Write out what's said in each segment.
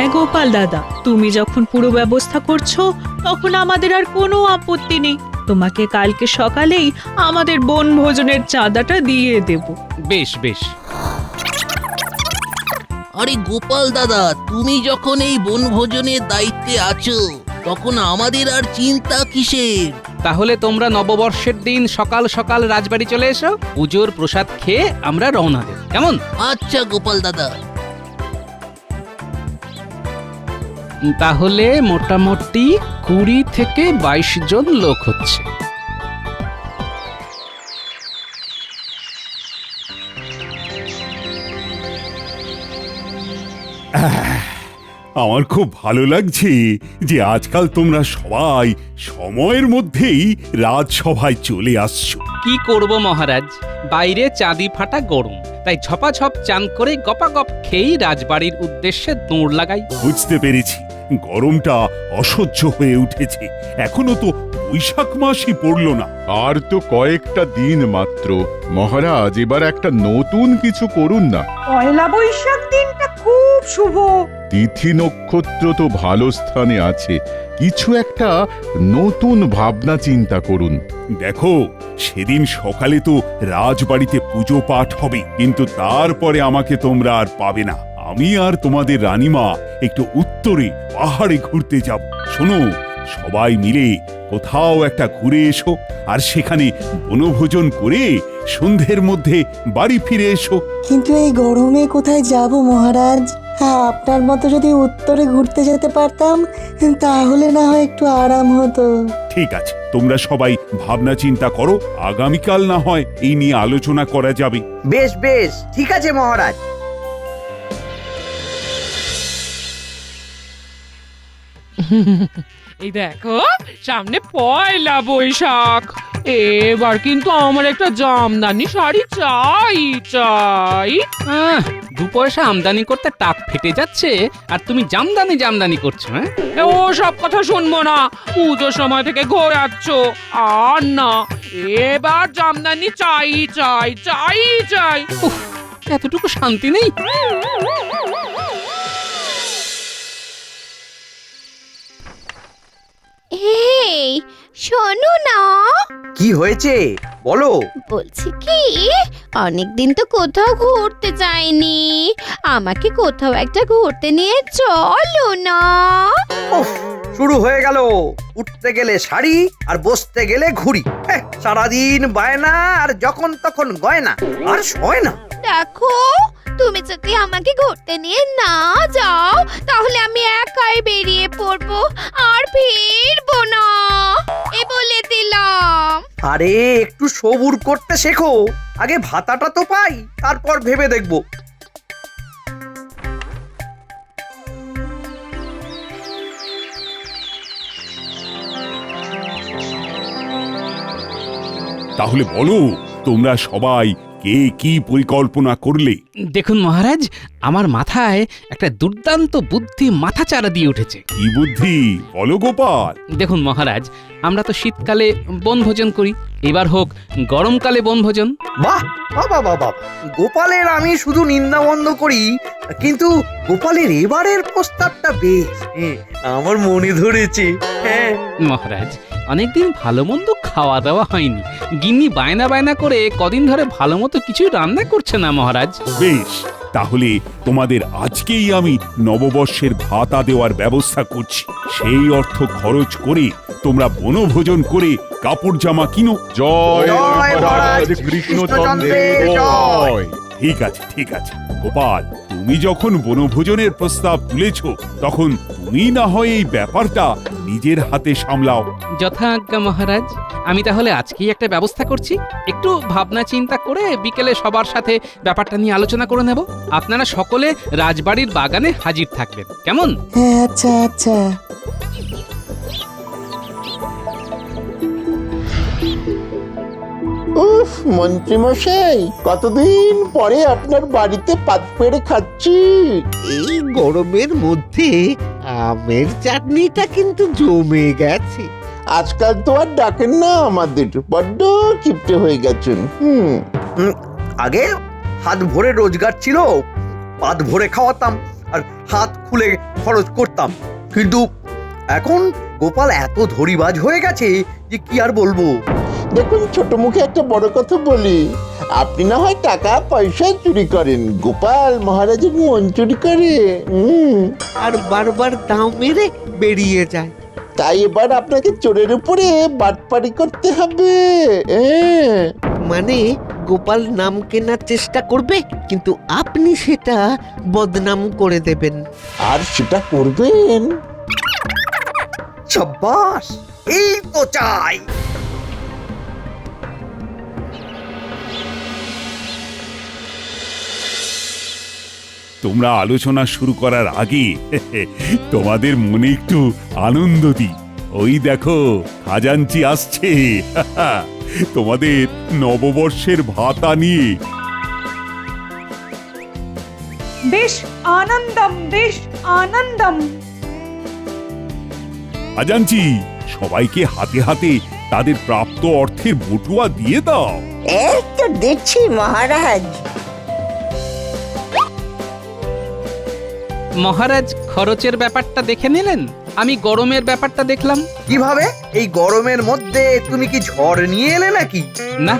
হ্যাঁ গোপাল দাদা, তুমি যখন পুরো ব্যবস্থা করছো তখন আমাদের আর কোনো আপত্তি নেই। তোমাকে কালকে সকালেই আমাদের বনভোজনের চাঁদাটা দিয়ে দেব। বেশ বেশ। আরে গোপাল দাদা, তুমি যখন এই বনভোজনের দায়িত্বে আছো তখন আমাদের আর চিন্তা কিসের? তাহলে তোমরা নববর্ষের দিন সকাল সকাল রাজবাড়ি চলে এসো, পুজোর প্রসাদ খেয়ে আমরা রওনা দেব, কেমন? আচ্ছা গোপাল দাদা। তাহলে মোটামুটি 20 থেকে 22 জন লোক হচ্ছে। আমার খুব ভালো লাগছে যে আজকাল তোমরা সবাই সময়ের মধ্যেই রাজসভায় চলে আসছো। কি করব মহারাজ, বাইরে চাঁদি ফাটা গরম, তাই ঝপাঝপ চান করে গপাগপ খেয়েই রাজবাড়ির উদ্দেশ্যে দৌড় লাগাই। বুঝতে পেরেছি, গরমটা অসহ্য হয়ে উঠেছে। এখনো তো বৈশাখ মাসই পড়লো না। আর তো কয়েকটা দিন মাত্র। মহারাজ, এবার একটা নতুন কিছু করুন না। পয়লা বৈশাখ দিনটা খুব শুভ। তিথি নক্ষত্র তো ভালো স্থানে আছে, কিছু একটা নতুন ভাবনা চিন্তা করুন। দেখো, সেদিন সকালে তো রাজবাড়িতে পুজো পাঠ হবে, কিন্তু তারপরে আমাকে তোমরা আর পাবে না। আমি আর তোমাদের রানীমা একটু উত্তরে পাহাড়ে ঘুরতে যাব। শোনো, সবাই মিলে কোথাও একটা ঘুরে এসো, আর সেখানে বনভোজন করে সন্ধ্যের মধ্যে বাড়ি ফিরে এসো। কিন্তু এই গরমে কোথায় যাব মহারাজ? হ্যাঁ, আপনার মতো যদি উত্তরে ঘুরতে যেতে পারতাম তাহলে না হয় একটু আরাম হতো। ঠিক আছে, তোমরা সবাই ভাবনা চিন্তা করো, আগামীকাল না হয় এই নিয়ে আলোচনা করা যাবে। বেশ বেশ, ঠিক আছে মহারাজ। এই দেখো, সামনে পয়লা বৈশাখ। এবার কিন্তু আমার একটা জামদানি শাড়ি চাই চাই। 2 পয়সা আমদানি করতে টাক ফেটে যাচ্ছে, আর তুমি জামদানি জামদানি করছো? হ্যাঁ, ও সব কথা শুনবো না, পুজোর সময় থেকে ঘোরাচ্ছ। আর না, এবার জামদানি চাই চাই চাই চাই। এতটুকু শান্তি নেই? এই শোনো না, কি হয়েছে বলো? বলছি কি, অনেকদিন তো কোথাও ঘুরতে যাইনি, আমাকে কোথাও একটা ঘুরতে নিয়ে চলো না। উফ, শুরু হয়ে গেল। উঠতে গেলে শাড়ি আর বসতে গেলে ঘুড়ি। সারাদিন বায়না আর যখন তখন গয়না, আর সয় না। দেখো, তুমি যদি আমাকে ঘুরতে নিয়ে না যাও তাহলে আমি একাই বেরিয়ে পড়বো, আর ফিরবো না, এ বলে দিলাম। আরে একটু সবুর করতে শেখো, আগে ভাতাটা তো পাই, তারপর ভেবে দেখবো। তাহলে বলো, তোমরা সবাই কে কি পরিকল্পনা করলে? দেখুন মহারাজ, আমার মাথায় একটা দুর্দান্ত বুদ্ধি মাথাচাড়া দিয়ে উঠেছে। কি বুদ্ধি বলো গোপাল? দেখুন মহারাজ, আমরা তো শীতকালে বনভোজন করি, এবার হোক গরমকালে বনভোজন। বাহ বাবা বাবা, গোপালের আমি শুধু নিন্দা বন্ধ করি, কিন্তু গোপালের এবারের প্রস্তাবটা বেশ আমার মনে ধরেছে। হ্যাঁ মহারাজ, অনেকদিন ভালো মন্দ খাওয়া দাওয়া হয়নি, গিন্নি বায়না বায়না করে কদিন ধরে ভালো মতো কিছুই রান্না করছে না মহারাজ। বেশ, তাহলে তোমাদের আজকেই আমি নববর্ষের ভাতা দেওয়ার ব্যবস্থা করছি। সেই অর্থ খরচ করে তোমরা বনভোজন করে কাপড় জামা কিনো। জয় জয় মহারাজ মহারাজ কৃষ্ণচন্দ্রের কৃষ্ণচন্দ্রের জয়। ঠিক আছে, ঠিক আছে গোপাল, তুমি যখন বনভোজনের প্রস্তাব তুলেছ তখন তুমি না হয় এই ব্যাপারটা নিজের হাতে সামলাও। যথাজ্ঞা মহারাজ, আমি তাহলে আজকেই একটা ব্যবস্থা করছি। একটু ভাবনা চিন্তা করে বিকেলে সবার সাথে ব্যাপারটা নিয়ে আলোচনা করে নেব। আপনারা সকলে রাজবাড়ির বাগানে হাজির থাকবেন, কেমন? হ্যাঁ, আচ্ছা আচ্ছা। উফ, মন্ত্রীমশাই, কতদিন পরে আপনার বাড়িতে পাত পেড়ে খাচ্ছি। এই গরমের মধ্যে আমের চাটনিটা কিন্তু জমে গেছে। আজকাল তো আর ডাকেন না আমাদের, বড্ড কিপটে হয়ে গেছেন। আগে হাত ভরে রোজগার ছিল, পাত ভরে খাওয়াতাম, আর হাত খুলে খরচ করতাম, কিন্তু এখন গোপাল এত ধরিবাজ হয়ে গেছে যে কি আর বলবো। দেখুন, ছোট মুখে একটা বড় কথা বলি, আপনি না হয় টাকা পয়সা চুরি করেন, গোপাল মহারাজের মন চুরি করে। আর বারবার দাও মেরে বেরিয়ে যায়। তাই এবার আপনাকে চোরের উপরে বাটপাড়ি করতে হবে। মানে গোপাল নাম কেনার চেষ্টা করবে, কিন্তু আপনি সেটা বদনাম করে দেবেন। আর সেটা করবেন। সাব্বাস, এই তো চাই। তোমরা আলোচনা শুরু করার আগে তোমাদের মনে একটু আনন্দ দিই। ওই দেখো, খাজাঞ্চি আসছে তোমাদের নববর্ষের ভাতা নিয়ে। বেশ আনন্দম, বেশ আনন্দম। খাজাঞ্চি, সবাইকে হাতে হাতে তাদের প্রাপ্ত অর্থের বটুয়া দিয়ে দাও। এই তো দেখছি মহারাজ। মহারাজ খরচের ব্যাপারটা দেখে নিলেন, আমি গরমের ব্যাপারটা দেখলাম। কিভাবে? এই গরমের মধ্যে তুমি কি ঝড় নিয়ে এলে নাকি? না,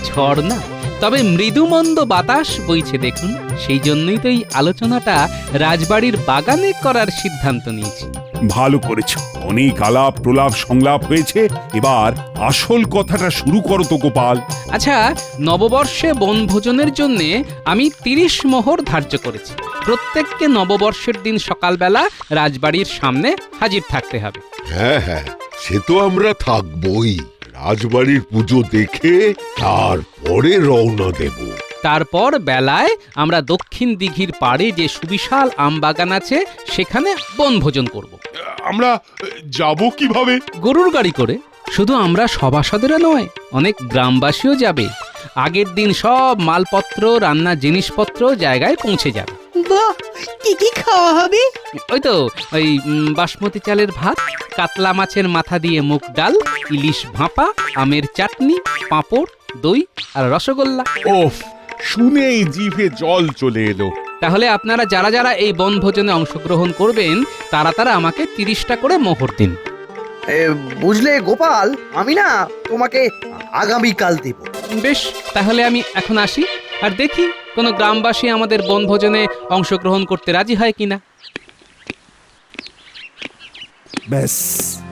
ঝড় না, তবে মৃদুমন্দ বাতাস বইছে দেখুন। সেই জন্যই তো এই আলোচনাটা রাজবাড়ির বাগানে করার সিদ্ধান্ত নিয়েছি। ভালো করেছ, অনেক আলাপ প্রলাপ সংলাপ হয়েছে, এবার আসল কথাটা শুরু করো তো গোপাল। আচ্ছা, নববর্ষে বনভোজনের জন্য আমি 30 মোহর ধার্য করেছি। প্রত্যেককে নববর্ষের দিন সকালবেলা রাজবাড়ির সামনে হাজির থাকতে হবে। হ্যাঁ হ্যাঁ, সে তো আমরা থাকবই। রাজবাড়ির পুজো দেখে তারপরে রওনা দেব। তারপর বেলায় আমরা দক্ষিণ দিঘির পাড়ে যে সুবিশাল আমবাগান আছে সেখানে বনভোজন করব। আমরা যাব কিভাবে? গরুর গাড়ি করে। শুধু আমরা সভাসদেরা নয়, অনেক গ্রামবাসীও যাবে। আগের দিন সব মালপত্র, রান্না জিনিসপত্র জায়গায় পৌঁছে যাবে। বাহ, কি কি খাওয়া হবে? ওই তো ওই বাসমতি চালের ভাত, কাতলা মাছের মাথা দিয়ে মুগ ডাল, ইলিশ ভাপা, আমের চাটনি, পাঁপড়, দই আর রসগোল্লা। ওফ, শুনেই জিভে জল চলে এলো। তাহলে আপনারা যারা যারা এই বনভোজনে অংশগ্রহণ করবেন তারা তারা আমাকে 30টা করে মোহর দিন। বুঝলে গোপাল, আমি না তোমাকে আগামীকাল দেব। বেশ, তাহলে আমি এখন আসি, আর দেখি কোনো গ্রামবাসী আমাদের বনভোজনে অংশগ্রহণ করতে রাজি হয় কিনা। ব্যাস,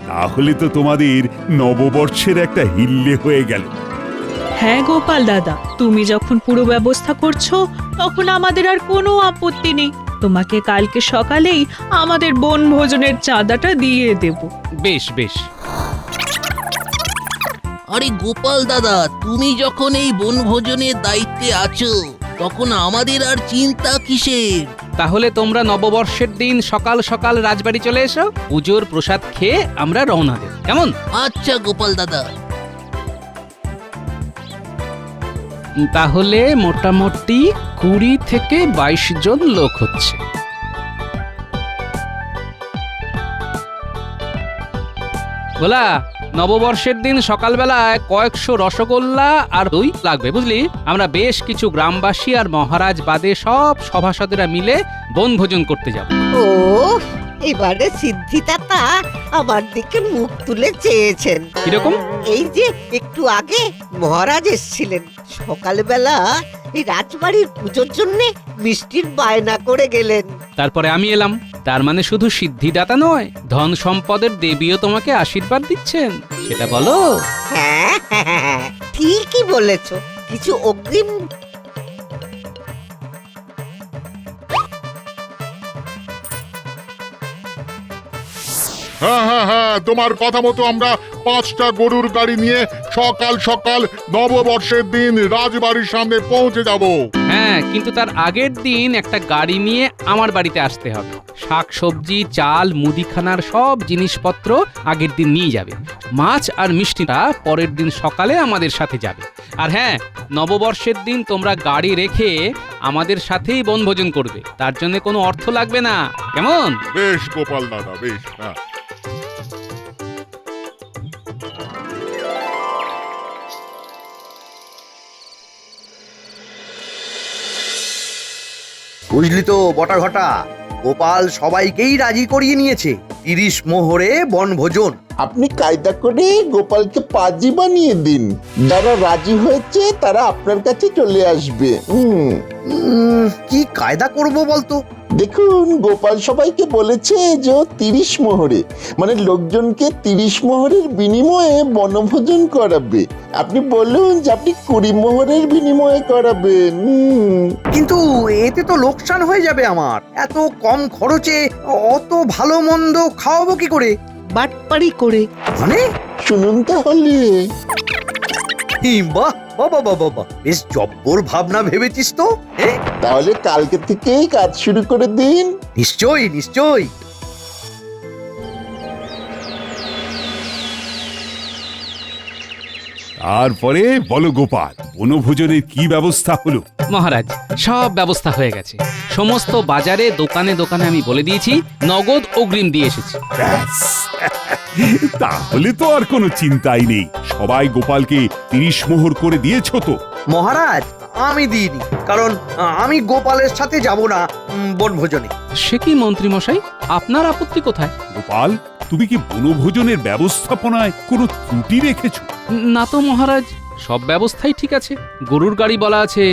তাহলে তো তোমাদের নববর্ষের একটা হিল্লে হয়ে গেল। হ্যাঁ গোপাল দাদা, তুমি যখন পুরো ব্যবস্থা করছো তখন আমাদের আর কোনো আপত্তি নেই। তোমাকে কালকে সকালেই আমাদের বনভোজনের চাঁদাটা দিয়ে দেব। বেশ বেশ। আরে গোপাল দাদা, তুমি যখন এই বনভোজনের দায়িত্বে আছো তখন আমাদের আর চিন্তা কিসের? তাহলে তোমরা নববর্ষের দিন সকাল সকাল রাজবাড়ি চলে এসো, পুজোর প্রসাদ খেয়ে আমরা রওনা দেব, কেমন? আচ্ছা গোপাল দাদা। তাহলে মোটামুটি 20 থেকে 22 জন লোক হচ্ছে। বলা, নববর্ষের দিন সকালবেলায় কয়েকশো রসগোল্লা আর দই লাগবে, বুঝলি? আমরা বেশ কিছু গ্রামবাসী আর মহারাজ বাদে সব সভাসদেরা মিলে বনভোজন করতে যাব। ও, এবারে সিদ্ধিদাতা আমার দিকে মুখ তুলে চেয়েছেন। কিরকম? এই যে একটু আগে মহারাজ এসেছিলেন, সকালবেলা এই রাজবাড়ির পুজোর জন্য মিষ্টির বায়না করে গেলেন। তারপরে আমি এলাম, তার মানে শুধু সিদ্ধিদাতা নয়, ধন সম্পদের দেবীও তোমাকে আশীর্বাদ দিচ্ছেন, সেটা বলো। হ্যাঁ হ্যাঁ, ঠিকই বলেছ। কিছু অগ্রিম হ্যাঁ হ্যাঁ হ্যাঁ, তোমার কথা মতো আমরা 5টা গরুর গাড়ি নিয়ে সকাল সকাল নববর্ষের দিন রাজবাড়ির সামনে পৌঁছে যাব। হ্যাঁ, কিন্তু তার আগের দিন একটা গাড়ি নিয়ে আমার বাড়িতে আসতে হবে। শাক সবজি, চাল, মুদিখানার সব জিনিসপত্র আগের দিন নিয়ে যাবে। মাছ আর মিষ্টিটা পরের দিন সকালে আমাদের সাথে যাবে। আর হ্যাঁ, নববর্ষের দিন তোমরা গাড়ি রেখে আমাদের সাথেই বনভোজন করবে, তার জন্য কোনো অর্থ লাগবে না, কেমন? বেশ গোপাল দাদা, বেশ। হ্যাঁ, বুঝলি তো বটা ঘটা, গোপাল সবাইকেই রাজি করিয়ে নিয়েছে 30 মোহরে বনভোজন। আপনি কায়দা করে গোপালকে পাজি বানিয়ে দিন, যারা রাজি হয়েছে তারা আপনার কাছে চলে আসবে। কি কায়দা করব বলতো? দেখুন, গোপাল সবাইকে বলেছে যে ও 30 মোহরে, মানে লোকজনকে 30 মোহরের বিনিময়ে বনভোজন করাবে। আপনি বলুন যে আপনি 20 মোহরের বিনিময়ে করাবেন। কিন্তু এতে তো লোকসান হয়ে যাবে আমার। এত কম খরচে অত ভালো মন্দ খাওয়াবো কি করে? বাটপাড়ি করে। মানে শুনুন তাহলে। বাহ বাবা বাবা বাহ, বেশ জব্বর ভাবনা ভেবেছিস তো। তাহলে কালকে থেকেই কাজ শুরু করে দিন। নিশ্চয়ই নিশ্চয়ই। তারপরে বলো গোপাল, বনভোজনের কি ব্যবস্থা হলো? মহারাজ, সব ব্যবস্থা হয়ে গেছে। সমস্ত বাজারে দোকানে দোকানে আমি বলে দিয়েছি, নগদ অগ্রিম দিয়ে এসেছি। ব্যাস, তাহলে তো আর কোনো চিন্তাই নেই। সবাই গোপালকে 30 মোহর করে দিয়েছো তো? মহারাজ, আমি দিইনি, কারণ আমি গোপালের সাথে যাব না বনভোজনে। সে কি মন্ত্রী মশাই, আপনার আপত্তি কোথায়? গোপাল, তুমি কি বনভোজনের ব্যবস্থাপনায় কোনো ত্রুটি রেখেছো? না তো মহারাজ, সব ব্যবস্থাই ঠিক আছে। গরুর গাড়ি বলা আছে,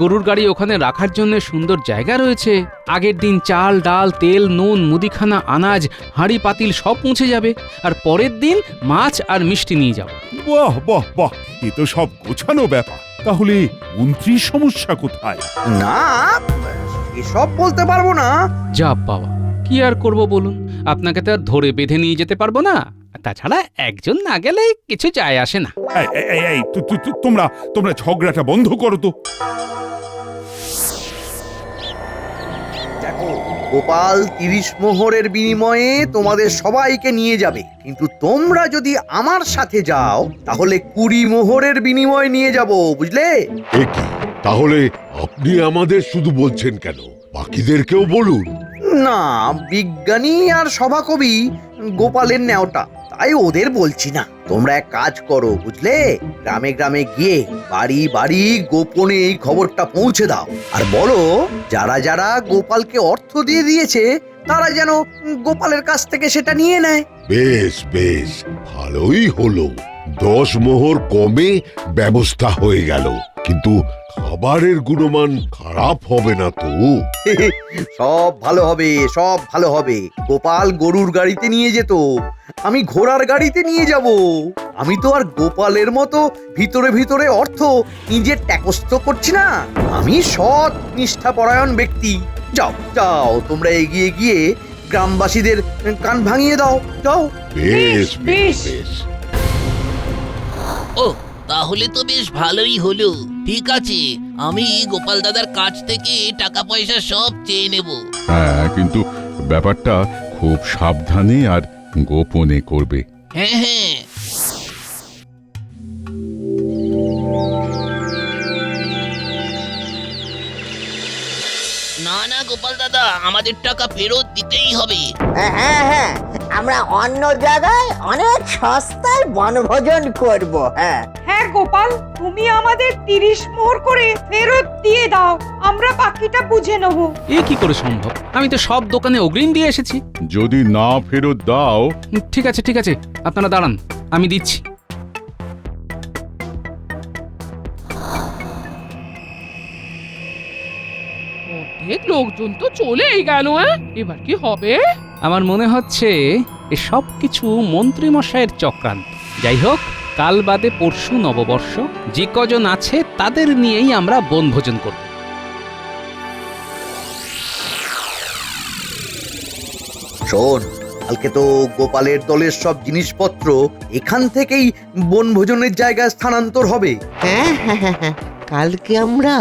গরুর গাড়ি ওখানে রাখার জন্য সুন্দর জায়গা রয়েছে। আগের দিন চাল, ডাল, তেল, নুন, মুদিখানা, আনাজ, হাঁড়ি পাতিল সব পৌঁছে যাবে। আর পরের দিন মাছ আর মিষ্টি নিয়ে যাও। বাহ বাহ বাহ, এ তো সব গোছানো ব্যাপার। তাহলে মন্ত্রীর সমস্যা কোথায়? না, এসব বলতে পারবো না। যা বাবা, কি আর করব বলুন, আপনাকে তো আর ধরে বেঁধে নিয়ে যেতে পারবো না। তাছাড়া একজন না গেলে কিছু যায় আসে না। তোমরা ঝগড়াটা বন্ধ করো তো। দেখো, গোপাল 30 মোহরের বিনিময়ে তোমাদের সবাইকে নিয়ে যাবে, কিন্তু তোমরা যদি আমার সাথে যাও তাহলে 20 মোহরের বিনিময় নিয়ে যাব, বুঝলে? একি, তাহলে আপনি আমাদের শুধু বলছেন কেন? বাকিদেরকেও বলুন। না, বিজ্ঞানী আর সভাকবি গোপালের নেওটা, তাই ওদের বলছি না। তোমরা এক কাজ করো, বুঝলে? গ্রামে গ্রামে গিয়ে বাড়ি বাড়ি গোপনে এই খবরটা পৌঁছে দাও, আর বলো যারা যারা গোপালকে অর্থ দিয়ে দিয়েছে তারা যেন গোপালের কাছ থেকে সেটা নিয়ে নেয়। বেশ বেশ, ভালোই হলো। 10 মোহর কমে ব্যবস্থা হয়ে গেল, কিন্তু খাবারের গুণমান খারাপ হবে না তো? সব ভালো হবে, সব ভালো হবে। গোপাল গরুর গাড়িতে নিয়ে যেত, আমি ঘোড়ার গাড়িতে নিয়ে যাব। আমি তো আর গোপালের মতো ভিতরে ভিতরে অর্থ নিজে ট্যাকস্থ করছি না। আমি সৎ নিষ্ঠাপরায়ণ ব্যক্তি। যাও যাও, তোমরা এগিয়ে গিয়ে গ্রামবাসীদের কান ভাঙিয়ে দাও, যাও। বেশ বেশ বেশ। ও, তাহলে তো বেশ ভালোই হলো। ঠিক আছে, আমি গোপাল দাদার কাছ থেকে টাকা পয়সা সব চেয়ে নেব। হ্যাঁ, কিন্তু ব্যাপারটা খুব সাবধানে আর গোপনে করবে। হ্যাঁ হ্যাঁ। না না গোপাল দাদা, আমাদের টাকা ফেরত দিতেই হবে। হ্যাঁ হ্যাঁ, আমরা অন্য জায়গায় অনেক সস্তায় বনভোজন করব। হ্যাঁ হ্যাঁ গোপাল, তুমি আমাদের 30 মোহর করে ফেরত দিয়ে দাও, আমরা বাকিটা বুঝে নেব। এ কি করে সম্ভব? আমি তো সব দোকানে অগ্রিম দিয়ে এসেছি। যদি না ফেরত দাও? ঠিক আছে ঠিক আছে, আপনারা দাঁড়ান, আমি দিচ্ছি। অর্ধেক লোকজন তো চলেই গেল। এবার কি হবে? আমার মনে হচ্ছে এ সব কিছু মন্ত্রী মশাইয়ের চক্রান্ত। যাই হোক, কাল বাদে পরশু নববর্ষ, যে কজন আছে তাদের নিয়েই আমরা বনভোজন করব। শোন, কালকে তো গোপালের দলের সব জিনিসপত্র এখান থেকেই বনভোজনের জায়গায় স্থানান্তর হবে। হ্যাঁ হ্যাঁ হ্যাঁ হ্যাঁ, কালকে আমরা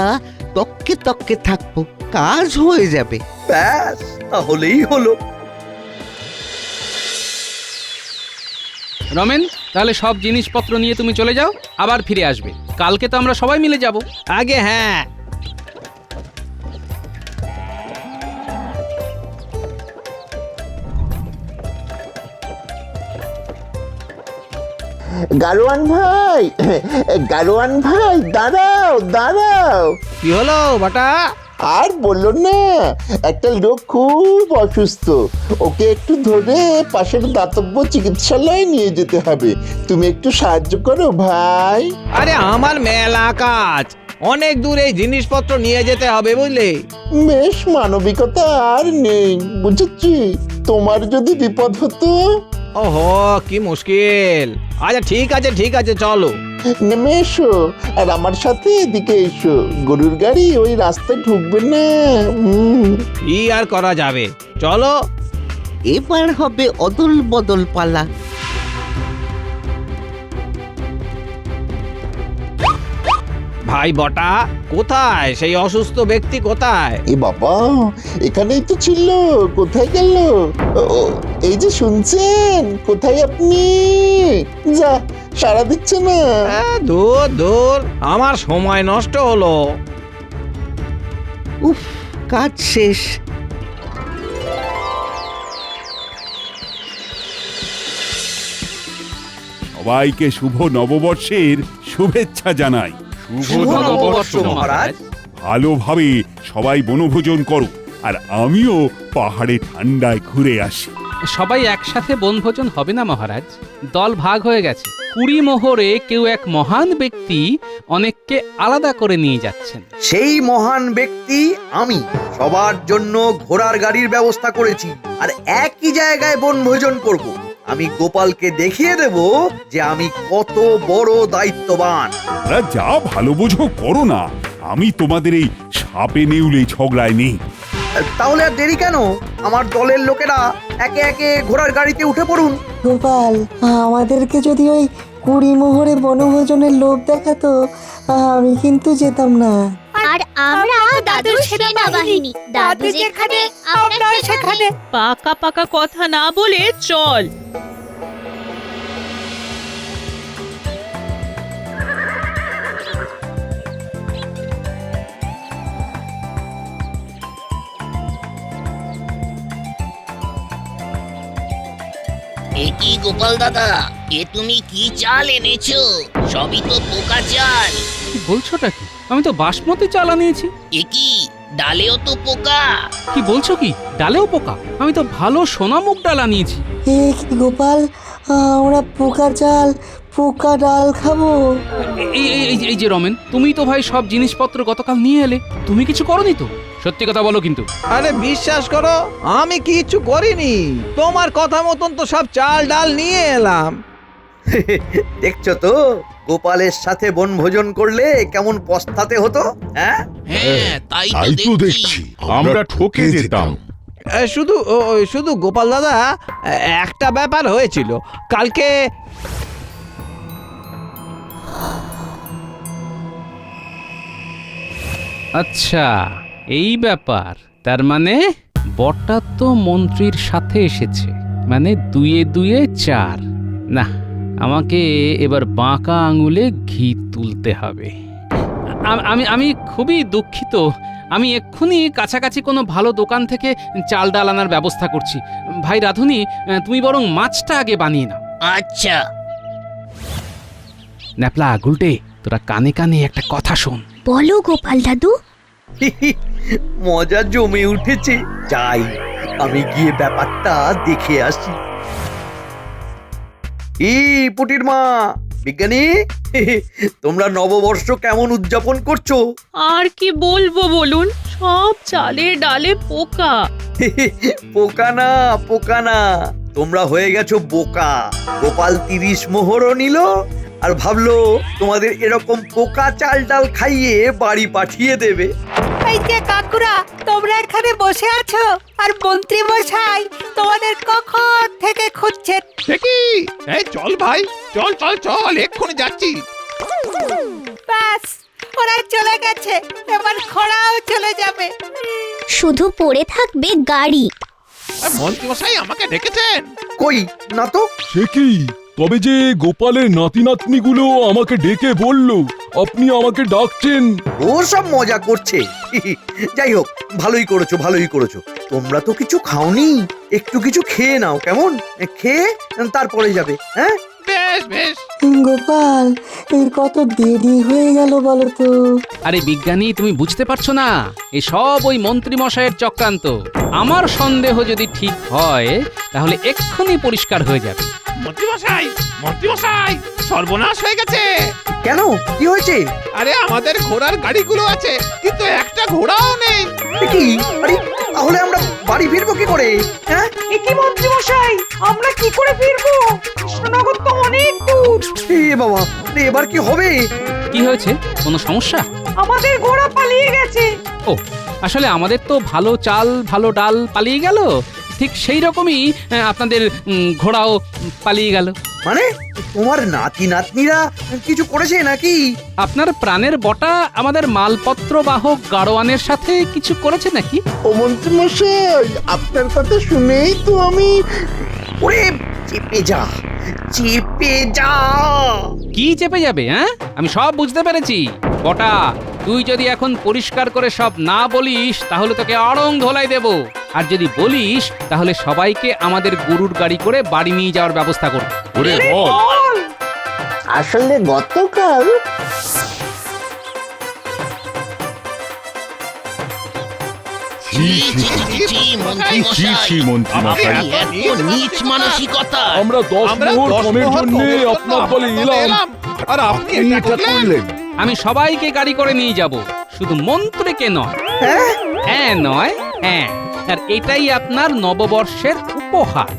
তককে তককে থাকবো, কাজ হয়ে যাবে। ব্যাস, তাহলেই হলো। রমেন, তাহলে সব জিনিসপত্র নিয়ে তুমি চলে যাও, আবার ফিরে আসবে। কালকে তো আমরা সবাই মিলে যাব। আগে হ্যাঁ। গারোয়ান ভাই, গারোয়ান ভাই, দাঁড়াও দাঁড়াও। কি হলো বাটা? আর বললো না, একটা লোক খুব অসুস্থ, ওকে একটু ধরে পাশের দাতব্য চিকিৎসালয়ে নিয়ে যেতে হবে। তুমি একটু সাহায্য করো ভাই। আরে আমার মেলা কাজ, অনেক দূর এই জিনিসপত্র নিয়ে যেতে হবে বুঝলে। বেশ মানবিকতা আর নেই, বুঝেছি। তোমার যদি বিপদ হতো। ওহো কি মুশকিল। আচ্ছা ঠিক আছে চলো। নেমে এসো আর আমার সাথে এদিকে এসো। গরুর গাড়ি ওই রাস্তায় ঢুকবে না। কি আর করা যাবে, চলো। এবার হবে অদল বদল পালা। ভাই বটা কোথায়, সেই অসুস্থ ব্যক্তি কোথায়? এ বাবা, এখানেই তো ছিল, কোথায় গেল? ও, এই যে শুনছেন, কোথায় আপনি? যা, সাড়া দিচ্ছে না। দূর আমার সময় নষ্ট হলো। উফ, কাজ শেষ। সবাইকে শুভ নববর্ষের শুভেচ্ছা জানাই। শুভ নববর্ষ মহারাজ। ভালোভাবে সবাই বনভোজন করো, আর আমিও পাহাড়ে ঠান্ডায় ঘুরে আসি। সবাই একসাথে বনভোজন হবে না মহারাজ, দল ভাগ হয়ে গেছে। 20 মোহরে কেউ এক মহান ব্যক্তি অনেককে আলাদা করে নিয়ে যাচ্ছেন। সেই মহান ব্যক্তি আমি। সবার জন্য ঘোড়ার গাড়ির ব্যবস্থা করেছি, আর একই জায়গায় বনভোজন করব। আমি গোপালকে দেখিয়ে দেব যে আমি কত বড় দায়িত্ববান। তোমরা যা ভালো বোঝো করো না, আমি তোমাদের এই সাপে নেউলে ঝগড়ায় নেই। তাহলে আর দেরি কেন? আমার দলের লোকেরা একে একে ঘোড়ার গাড়িতে উঠে পড়ুন। গোপাল, আমাদেরকে যদি ওই 20 মোহরে বনভোজনের লোভ দেখাতো, আমি কিন্তু যেতাম না। আর আমরা দাদুর সেনাবাহিনী, দাদু যেখানে আমরা সেখানে। পাকা পাকা কথা না বলে চল। এ কি গোপাল দাদা, এ তুমি কি চাল এনেছো? সবই তো পোকা চাল। কি বলছোটা কি? আমি তো বাসমতি চাল আনিয়েছি। এ কি, ডালেও তো পোকা। কি বলছো কি, ডালেও পোকা? আমি তো ভালো সোনামুগ ডাল আনিয়েছি। এ কি গোপাল, আমরা পোকা চাল পোকা ডাল খাবো? এই যে রমেন, তুমি তো ভাই সব জিনিসপত্র গতকাল নিয়ে এলে, তুমি কিছু করনি তো? সত্যি কথা বলো কিন্তু। আরে বিশ্বাস করো, আমি কিচ্ছু করিনি। তোমার কথা মতন তো সব চাল ডাল নিয়ে এলাম। দেখছো তো গোপালের সাথে বনভোজন করলে কেমন পস্তাতে হতো। হ্যাঁ তাই তো দেখছি আমরা ঠকে যেতাম। শুধু গোপাল দাদা, একটা ব্যাপার হয়েছিল কালকে। আচ্ছা এই ব্যাপার, তার মানে বটা তো মন্ত্রীর সাথে এসেছে, মানে 2 × 2 = 4। না, আমাকে এবার বাঁকা আঙুলে ঘি তুলতে হবে। আমি খুবই দুঃখিত। আমি এক্ষুনি কাছাকাছি কোনো ভালো দোকান থেকে চাল ডাল আনার ব্যবস্থা করছি। ভাই রাধুনি, তুমি বরং মাছটা আগে বানিয়ে নাও। আচ্ছা। ন্যাপলা গুলটে, তোরা কানে কানে একটা কথা শোন। বলো গোপাল দাদু। মজা জমে উঠেছে, যাই আমি গিয়ে ব্যাপারটা দেখে আসি। পুটির মা, বিজ্ঞানী, তোমরা নববর্ষ কেমন উদযাপন করছো? আর কি বলবো বলুন, সব চালে ডালে পোকা। পোকা না, তোমরা হয়ে গেছো বোকা। গোপাল 30 মোহরও নিল, আর ভাবলো তোমাদের এরকম পোকা চাল ডাল খাইয়ে বাড়ি পাঠিয়ে দেবে। এই যে কাকুরা, তোমরা এখানে বসে আছো, আর মন্ত্রী মশাই তোমাদের কখন থেকে খুঁজছেন। এই চল ভাই, চল এক্ষুনি যাচ্ছি। ব্যাস, ওরা চলে গেছে, এবার খোড়াও চলে যাবে। শুধু পড়ে থাকবে গাড়ি। মন্ত্রী মশাই আমাকে ডেকেছেন? কই না তো। সে কি, তবে যে গোপালের নাতি নাতনিগুলো আমাকে ডেকে বলল আপনি আমাকে ডাকছেন। ও সব মজা করছে। যাই হোক, ভালোই করেছো। তোমরা তো কিছু খাওনি, একটু কিছু খেয়ে নাও, কেমন? খেয়ে তারপরে যাবে। হ্যাঁ বেশ বেশ গোপাল এই কত দেরি হয়ে গেল বলো তো। আরে বিজ্ঞানী, তুমি বুঝতে পারছো না? এই সব ওই মন্ত্রী মশাইয়ের চক্রান্ত। আমার সন্দেহ যদি ঠিক হয় তাহলে এক্ষুনি পরিষ্কার হয়ে যাবে। মন্ত্রীমশাই সর্বনাশ হয়ে গেছে। কেন, কি হয়েছে? আরে আমাদের ঘোড়ার গাড়িগুলো আছে কিন্তু একটা ঘোড়াও নেই। এ কি? আরে তাহলে আমরা বাড়ি ফিরবো কি করে? হ্যাঁ, এ কি মন্ত্রী মশাই, আমরা কি করে ফিরবো? কৃষ্ণনগর তো অনেক দূর। এ বাবা, এবার কি হবে? কি হয়েছে? কোনো সমস্যা? আমাদের ঘোড়া পালিয়ে গেছে। ও, আসলে আমাদের তো ভালো চাল ভালো ডাল পালিয়ে গেল, ঠিক সেই রকমই আপনাদের ঘোড়াও পালিয়ে গেল। মানে তোমার নাতি নাতনিরা কিছু করেছে নাকি? আপনার প্রাণের বটা আমাদের মালপত্র বাহক গাড়োয়ানের সাথে কিছু করেছে নাকি? ও মন্ত্রী মশাই, আপনার কথা শুনেই তো আমি ওরে চেপে যা, চেপে যা। কি চেপে যাবে? হ্যাঁ, আমি সব বুঝতে পেরেছি। বটা, তুই যদি এখন পরিষ্কার করে সব না বলিস তাহলে তোকে আড়ং ধোলাই দেব, আর যদি বলিস তাহলে সবাইকে আমাদের গরুর গাড়ি করে বাড়ি নিয়ে যাওয়ার ব্যবস্থা করব। ওরে বল। আসলে গতকাল ছি, ছি, ছি, ছি, ছি, ছি, মন্ত্রী মশাই। এত নীচ মানসিকতা। আমরা 10 মোহর কমের জন্য আপনার দলে এলাম, আর আপনি এটা করলেন। আমি সবাইকে গাড়ি করে নিয়ে যাব, শুধু মন্ত্রীকে নয়। হ্যাঁ নয়, হ্যাঁ। আর এটাই আপনার নববর্ষের উপহার।